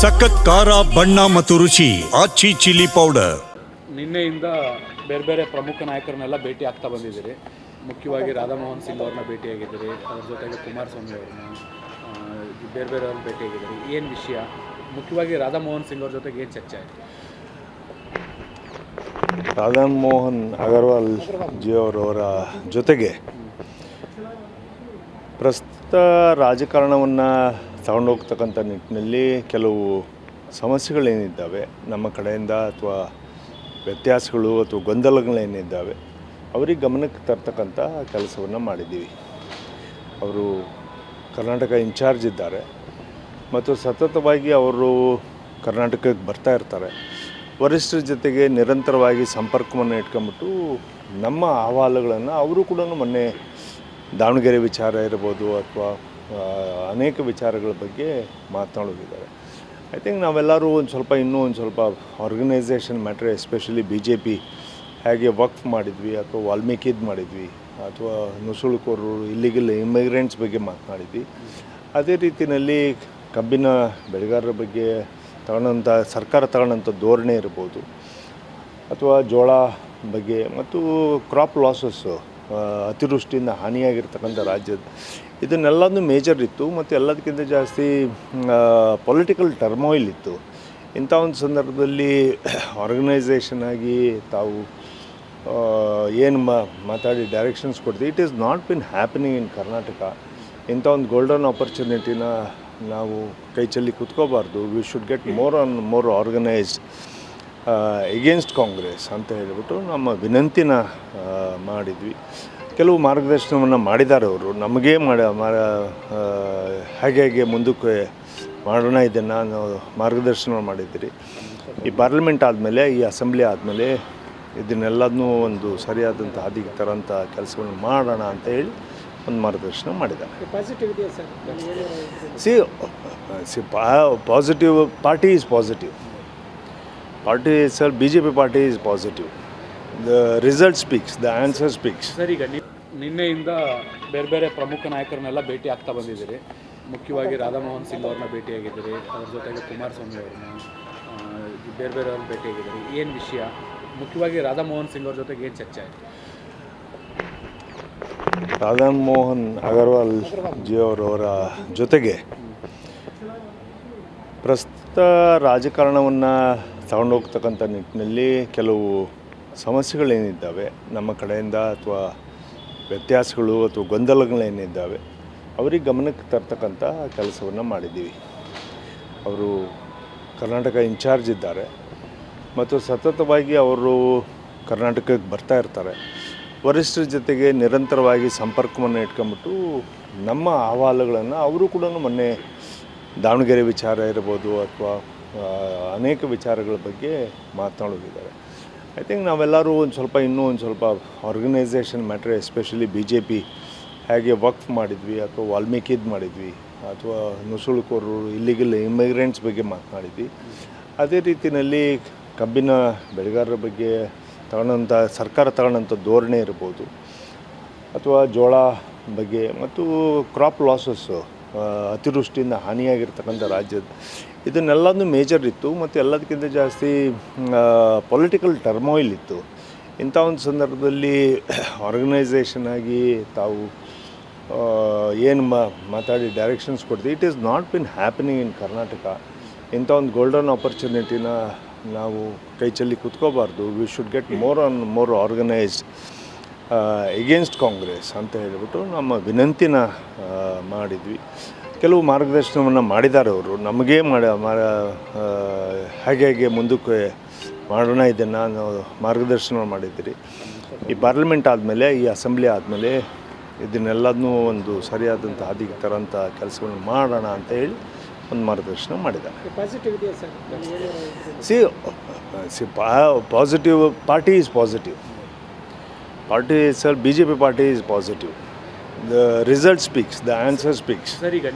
ಸಖತ್ ಖಾರ ಬಣ್ಣ ಮತ್ತು ರುಚಿ ಆಚಿ ಚಿಲ್ಲಿ ಪೌಡರ್. ನಿನ್ನೆಯಿಂದ ಬೇರೆ ಬೇರೆ ಪ್ರಮುಖ ನಾಯಕರನ್ನೆಲ್ಲ ಭೇಟಿ ಆಗ್ತಾ ಬಂದಿದ್ದೀರಿ. ಮುಖ್ಯವಾಗಿ ರಾಧಾಮೋಹನ್ ಸಿಂಗ್ ಅವ್ರನ್ನ ಭೇಟಿಯಾಗಿದ್ದೀರಿ, ಅದ್ರ ಜೊತೆಗೆ ಕುಮಾರಸ್ವಾಮಿ ಅವ್ರನ್ನ ಬೇರೆ ಬೇರೆಯವ್ರನ್ನ ಭೇಟಿಯಾಗಿದ್ದೀರಿ. ಏನು ವಿಷಯ? ಮುಖ್ಯವಾಗಿ ರಾಧಾಮೋಹನ್ ಸಿಂಗ್ ಅವ್ರ ಜೊತೆಗೆ ಏನು ಚರ್ಚೆ ಆಯಿತು? ರಾಧಾಮೋಹನ್ ಅಗರ್ವಾಲ್ ಜಿ ಅವರವರ ಜೊತೆಗೆ ಪ್ರಸ್ತುತ ರಾಜಕಾರಣವನ್ನು ತಗೊಂಡೋಗ್ತಕ್ಕಂಥ ನಿಟ್ಟಿನಲ್ಲಿ ಕೆಲವು ಸಮಸ್ಯೆಗಳೇನಿದ್ದಾವೆ ನಮ್ಮ ಕಡೆಯಿಂದ ಅಥವಾ ವ್ಯತ್ಯಾಸಗಳು ಅಥವಾ ಗೊಂದಲಗಳೇನಿದ್ದಾವೆ ಅವರಿಗೆ ಗಮನಕ್ಕೆ ತರ್ತಕ್ಕಂಥ ಕೆಲಸವನ್ನು ಮಾಡಿದ್ದೀವಿ. ಅವರು ಕರ್ನಾಟಕ ಇನ್ಚಾರ್ಜ್ ಇದ್ದಾರೆ ಮತ್ತು ಸತತವಾಗಿ ಅವರು ಕರ್ನಾಟಕಕ್ಕೆ ಬರ್ತಾ ಇರ್ತಾರೆ. ವರಿಷ್ಠರ ಜೊತೆಗೆ ನಿರಂತರವಾಗಿ ಸಂಪರ್ಕವನ್ನು ಇಟ್ಕೊಂಬಿಟ್ಟು ನಮ್ಮ ಅಹವಾಲುಗಳನ್ನು ಅವರು ಕೂಡ ಮೊನ್ನೆ ದಾವಣಗೆರೆ ವಿಚಾರ ಇರ್ಬೋದು ಅಥವಾ ಅನೇಕ ವಿಚಾರಗಳ ಬಗ್ಗೆ ಮಾತನಾಡೋಗಿದ್ದಾರೆ. ಐ ಥಿಂಕ್ ನಾವೆಲ್ಲರೂ ಇನ್ನೂ ಒಂದು ಸ್ವಲ್ಪ ಆರ್ಗನೈಸೇಷನ್ ಮ್ಯಾಟ್ರ್, ಎಸ್ಪೆಷಲಿ BJP ಹೇಗೆ ವಕ್ಫ್ ಮಾಡಿದ್ವಿ ಅಥವಾ ವಾಲ್ಮೀಕಿದು ಮಾಡಿದ್ವಿ ಅಥವಾ ನುಸುಳುಕೋರರು ಇಲ್ಲಿಗಲ್ ಇಮಿಗ್ರೆಂಟ್ಸ್ ಬಗ್ಗೆ ಮಾತನಾಡಿದ್ವಿ. ಅದೇ ರೀತಿಯಲ್ಲಿ ಕಬ್ಬಿನ ಬೆಳೆಗಾರರ ಬಗ್ಗೆ ಸರ್ಕಾರ ತಗೊಂಡಂಥ ಧೋರಣೆ ಇರ್ಬೋದು ಅಥವಾ ಜೋಳ ಬಗ್ಗೆ ಮತ್ತು ಕ್ರಾಪ್ ಲಾಸಸ್ಸು, ಅತಿವೃಷ್ಟಿಯಿಂದ ಹಾನಿಯಾಗಿರ್ತಕ್ಕಂಥ ರಾಜ್ಯದ ಇದನ್ನೆಲ್ಲದೂ ಮೇಜರ್ ಇತ್ತು ಮತ್ತು ಎಲ್ಲದಕ್ಕಿಂತ ಜಾಸ್ತಿ ಪೊಲಿಟಿಕಲ್ ಟರ್ಮೋಯಿಲ್ ಇತ್ತು. ಇಂಥ ಒಂದು ಸಂದರ್ಭದಲ್ಲಿ ಆರ್ಗನೈಸೇಷನ್ ಆಗಿ ತಾವು ಏನು ಮಾತಾಡಿ ಡೈರೆಕ್ಷನ್ಸ್ ಕೊಡ್ತೀವಿ. It is not been happening in Karnataka. ಇಂಥ ಒಂದು ಗೋಲ್ಡನ್ ಆಪರ್ಚುನಿಟಿನ ನಾವು ಕೈ ಚೆಲ್ಲಿ ಕೂತ್ಕೋಬಾರ್ದು. We should get more organised against Congress ಅಂತ ಹೇಳಿಬಿಟ್ಟು ನಮ್ಮ ವಿನಂತಿನ ಮಾಡಿದ್ವಿ. ಕೆಲವು ಮಾರ್ಗದರ್ಶನವನ್ನು ಮಾಡಿದ್ದಾರೆ ಅವರು. ನಮಗೇ ಹೇಗೆ ಮುಂದಕ್ಕೆ ಮಾಡೋಣ ಇದನ್ನು ನಾವು ಮಾರ್ಗದರ್ಶನ ಮಾಡಿದ್ದೀರಿ. ಈ ಪಾರ್ಲಿಮೆಂಟ್ ಆದಮೇಲೆ, ಈ ಅಸೆಂಬ್ಲಿ ಆದಮೇಲೆ ಇದನ್ನೆಲ್ಲದನ್ನೂ ಒಂದು ಸರಿಯಾದಂಥ ಹಾದಿಗೆ ತರೋಂಥ ಕೆಲಸವನ್ನು ಮಾಡೋಣ ಅಂತ ಹೇಳಿ ಒಂದು ಮಾರ್ಗದರ್ಶನ ಮಾಡಿದ್ದಾರೆ. Positive party is positive. Party sir BJP party is positive. The result speaks, the answer speaks. Sir, ಈಗ ನಿನ್ನೆಯಿಂದ ಬೇರೆ ಬೇರೆ ಪ್ರಮುಖ ನಾಯಕರನ್ನೆಲ್ಲ ಭೇಟಿ ಆಗ್ತಾ ಬಂದಿದ್ದೀರಿ. ಮುಖ್ಯವಾಗಿ ರಾಧಾಮೋಹನ್ ಸಿಂಗ್ ಅವ್ರನ್ನ ಭೇಟಿಯಾಗಿದ್ದೀರಿ, ಅದ್ರ ಜೊತೆಗೆ ಕುಮಾರಸ್ವಾಮಿ ಅವ್ರನ್ನ ಬೇರೆ ಬೇರೆಯವ್ರನ್ನ ಭೇಟಿಯಾಗಿದ್ದೀರಿ. ಏನು ವಿಷಯ? ಮುಖ್ಯವಾಗಿ ರಾಧಾಮೋಹನ್ ಸಿಂಗ್ ಅವ್ರ ಜೊತೆಗೆ ಏನು ಚರ್ಚೆ ಆಯಿತು? ರಾಧಾಮೋಹನ್ ಅಗರ್ವಾಲ್ ಜಿ ಅವರವರ ಜೊತೆಗೆ ಪ್ರಸ್ತುತ ರಾಜಕಾರಣವನ್ನು ತಗೊಂಡೋಗ್ತಕ್ಕಂಥ ನಿಟ್ಟಿನಲ್ಲಿ ಕೆಲವು ಸಮಸ್ಯೆಗಳೇನಿದ್ದಾವೆ ನಮ್ಮ ಕಡೆಯಿಂದ ಅಥವಾ ವ್ಯತ್ಯಾಸಗಳು ಅಥವಾ ಗೊಂದಲಗಳೇನಿದ್ದಾವೆ ಅವರಿಗೆ ಗಮನಕ್ಕೆ ತರ್ತಕ್ಕಂಥ ಕೆಲಸವನ್ನು ಮಾಡಿದ್ದೀವಿ. ಅವರು ಕರ್ನಾಟಕ ಇನ್ಚಾರ್ಜ್ ಇದ್ದಾರೆ ಮತ್ತು ಸತತವಾಗಿ ಅವರು ಕರ್ನಾಟಕಕ್ಕೆ ಬರ್ತಾ ಇರ್ತಾರೆ. ವರಿಷ್ಠರ ಜೊತೆಗೆ ನಿರಂತರವಾಗಿ ಸಂಪರ್ಕವನ್ನು ಇಟ್ಕೊಂಬಿಟ್ಟು ನಮ್ಮ ಅಹವಾಲುಗಳನ್ನು ಅವರು ಕೂಡ ಮೊನ್ನೆ ದಾವಣಗೆರೆ ವಿಚಾರ ಇರ್ಬೋದು ಅಥವಾ ಅನೇಕ ವಿಚಾರಗಳ ಬಗ್ಗೆ ಮಾತನಾಡೋಗಿದ್ದಾರೆ. ಐ ಥಿಂಕ್ ನಾವೆಲ್ಲರೂ ಇನ್ನೂ ಒಂದು ಸ್ವಲ್ಪ ಆರ್ಗನೈಸೇಷನ್ ಮ್ಯಾಟ್ರ್, ಎಸ್ಪೆಷಲಿ BJP ಹೇಗೆ ವಕ್ಫ್ ಮಾಡಿದ್ವಿ ಅಥವಾ ವಾಲ್ಮೀಕಿದು ಮಾಡಿದ್ವಿ ಅಥವಾ ನುಸುಳುಕೋರರು ಇಲ್ಲಿಗಲ್ ಇಮಿಗ್ರೆಂಟ್ಸ್ ಬಗ್ಗೆ ಮಾತನಾಡಿದ್ವಿ. ಅದೇ ರೀತಿಯಲ್ಲಿ ಕಬ್ಬಿನ ಬೆಳೆಗಾರರ ಬಗ್ಗೆ ಸರ್ಕಾರ ತಗೊಂಡಂಥ ಧೋರಣೆ ಇರ್ಬೋದು ಅಥವಾ ಜೋಳ ಬಗ್ಗೆ ಮತ್ತು ಕ್ರಾಪ್ ಲಾಸಸ್ಸು, ಅತಿವೃಷ್ಟಿಯಿಂದ ಹಾನಿಯಾಗಿರ್ತಕ್ಕಂಥ ರಾಜ್ಯದ ಇದನ್ನೆಲ್ಲದೂ ಮೇಜರ್ ಇತ್ತು ಮತ್ತು ಎಲ್ಲದಕ್ಕಿಂತ ಜಾಸ್ತಿ ಪೊಲಿಟಿಕಲ್ ಟರ್ಮೋಯಿಲ್ ಇತ್ತು. ಇಂಥ ಒಂದು ಸಂದರ್ಭದಲ್ಲಿ ಆರ್ಗನೈಸೇಷನ್ ಆಗಿ ತಾವು ಏನು ಮಾತಾಡಿ ಡೈರೆಕ್ಷನ್ಸ್ ಕೊಡ್ತೀವಿ. It is not been happening in Karnataka. ಇಂಥ ಒಂದು ಗೋಲ್ಡನ್ ಆಪರ್ಚುನಿಟಿನ ನಾವು ಕೈ ಚೆಲ್ಲಿ ಕೂತ್ಕೋಬಾರ್ದು. We should get more organised against Congress ಅಂತ ಹೇಳಿಬಿಟ್ಟು ನಮ್ಮ ವಿನಂತಿನ ಮಾಡಿದ್ವಿ. ಕೆಲವು ಮಾರ್ಗದರ್ಶನವನ್ನು ಮಾಡಿದ್ದಾರೆ ಅವರು. ನಮಗೇ ಹೇಗೆ ಮುಂದಕ್ಕೆ ಮಾಡೋಣ ಇದನ್ನು ನಾವು ಮಾರ್ಗದರ್ಶನ ಮಾಡಿದ್ದೀರಿ. ಈ ಪಾರ್ಲಿಮೆಂಟ್ ಆದಮೇಲೆ, ಈ ಅಸೆಂಬ್ಲಿ ಆದಮೇಲೆ ಇದನ್ನೆಲ್ಲದನ್ನೂ ಒಂದು ಸರಿಯಾದಂಥ ಹಾದಿಗೆ ತರೋಂಥ ಕೆಲಸವನ್ನು ಮಾಡೋಣ ಅಂತ ಹೇಳಿ ಒಂದು ಮಾರ್ಗದರ್ಶನ ಮಾಡಿದ್ದಾರೆ. Positive party is positive. Party sir BJP party is positive. The result speaks, the answer speaks. Sir, ಈಗ